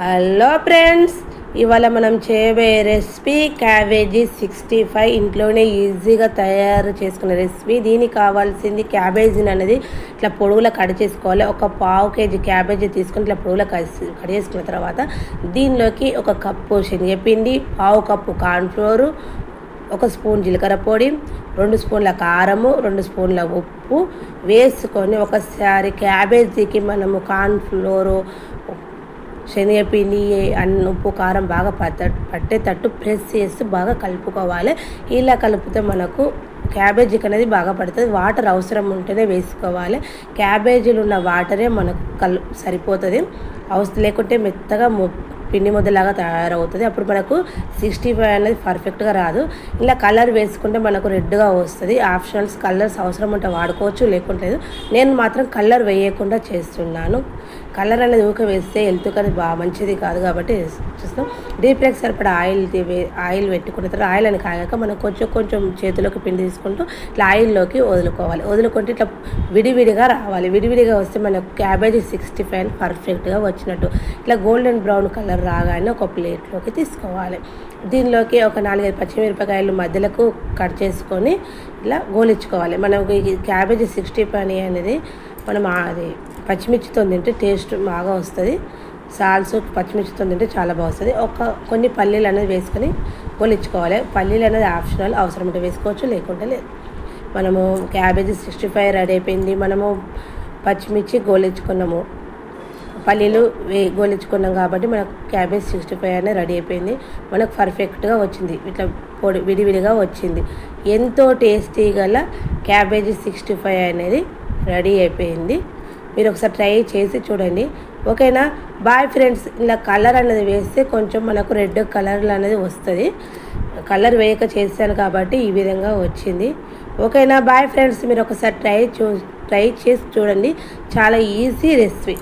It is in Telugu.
హలో ఫ్రెండ్స్, ఇవాళ మనం చేయబోయే రెసిపీ క్యాబేజీ 65 ఇంట్లోనే ఈజీగా తయారు చేసుకునే రెసిపీ. దీనికి కావాల్సింది క్యాబేజీని అనేది ఇట్లా పొడవులా కట్ చేసుకోవాలి. ఒక పావు కేజీ క్యాబేజీ తీసుకొని ఇట్లా పొడవులా కట్ చేసుకున్న తర్వాత దీనిలోకి ఒక కప్పు శనగపిండి, పావు కప్పు కార్న్ఫ్లోరు, ఒక స్పూన్ జీలకర్ర పొడి, 2 స్పూన్ల కారము, 2 స్పూన్ల ఉప్పు వేసుకొని ఒకసారి క్యాబేజీకి మనము కార్న్ఫ్లోరు, శనగపిండి, ఉప్పు, కారం బాగా పట్టేటట్టు ప్రెస్ చేసి బాగా కలుపుకోవాలి. ఇలా కలిపితే మనకు క్యాబేజీకి అనేది బాగా పడుతుంది. వాటర్ అవసరం ఉంటేనే వేసుకోవాలి. క్యాబేజీలు ఉన్న వాటరే మనకు సరిపోతుంది. అవసరం లేకుంటే మెత్తగా పిండి ముద్దలాగా తయారవుతుంది. అప్పుడు మనకు 65 అనేది పర్ఫెక్ట్గా రాదు. ఇలా కలర్ వేసుకుంటే మనకు రెడ్గా వస్తుంది. ఆప్షనల్స్ కలర్స్ అవసరం ఉంటే వాడుకోవచ్చు, లేకుంటే నేను మాత్రం కలర్ వేయకుండా చేస్తున్నాను. కలర్ అనేది ఊక వేస్తే హెల్త్కి అనేది బాగా మంచిది కాదు కాబట్టి చూస్తాం. డీప్ ఫ్రైకి సరిపడా ఆయిల్ పెట్టుకున్న తర్వాత ఆయిల్ అని కాగాక మనం కొంచెం చేతిలోకి పిండి తీసుకుంటూ ఇట్లా ఆయిల్లోకి వదులుకుంటే ఇట్లా విడివిడిగా రావాలి. విడివిడిగా వస్తే మనకు క్యాబేజీ 65 పర్ఫెక్ట్గా వచ్చినట్టు. ఇట్లా గోల్డెన్ బ్రౌన్ కలర్ రాగానే ఒక ప్లేట్లోకి తీసుకోవాలి. దీనిలోకి ఒక 4-5 పచ్చిమిరపకాయలు మధ్యలకు కట్ చేసుకొని ఇలా గోలించుకోవాలి. మనకి క్యాబేజీ 65 అనేది మనం అది పచ్చిమిర్చితో తింటే టేస్ట్ బాగా వస్తుంది. సాల్స్ పచ్చిమిర్చితో తింటే చాలా బాగా వస్తుంది. కొన్ని పల్లీలు అనేది వేసుకొని గోలించుకోవాలి. పల్లీలు అనేది ఆప్షనల్, అవసరం ఉంటే వేసుకోవచ్చు, లేకుంటే లేదు. మనము క్యాబేజీ 65 రెడీ అయిపోయింది. మనము పచ్చిమిర్చి గోలించుకున్నాము, పల్లీలు గోలించుకున్నాం కాబట్టి మనకు క్యాబేజ్ 65 అనేది రెడీ అయిపోయింది. మనకు పర్ఫెక్ట్గా వచ్చింది. ఇట్లా విడివిడిగా వచ్చింది. ఎంతో టేస్టీ గల క్యాబేజీ 65 అనేది రెడీ అయిపోయింది. మీరు ఒకసారి ట్రై చేసి చూడండి. ఓకేనా? Bye friends. ఇలా కలర్ అనేది వేస్తే కొంచెం మనకు రెడ్ కలర్ అనేది వస్తుంది. కలర్ వేయక చేశాను కాబట్టి ఈ విధంగా వచ్చింది. ఓకేనా? Bye friends. మీరు ఒకసారి ట్రై చేసి చూడండి. చాలా ఈజీ రెసిపీ.